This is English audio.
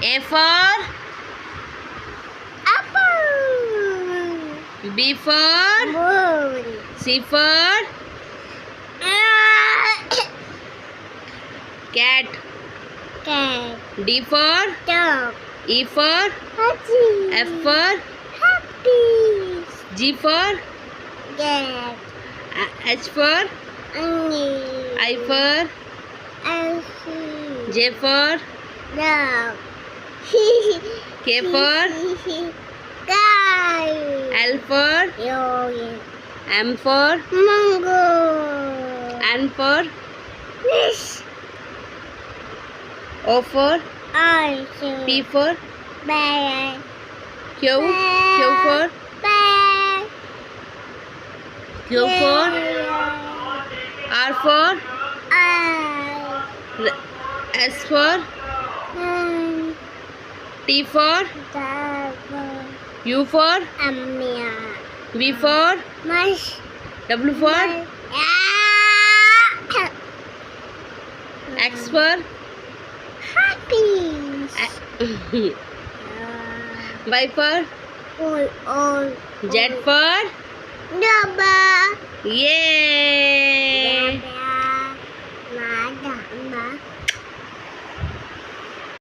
A for apple. B for Moon. C for cat. Cat. D for Dog. E for Happy. F for Happy. G for Cat. H for Honey. I for Elsie. J for Dog. K for Guy. L for Yogi. M for Mango. N for Fish. O for Ice. P for Bear. Q for Bear. Q for R for S for T for U for V for W for X for Y for Z for yeah.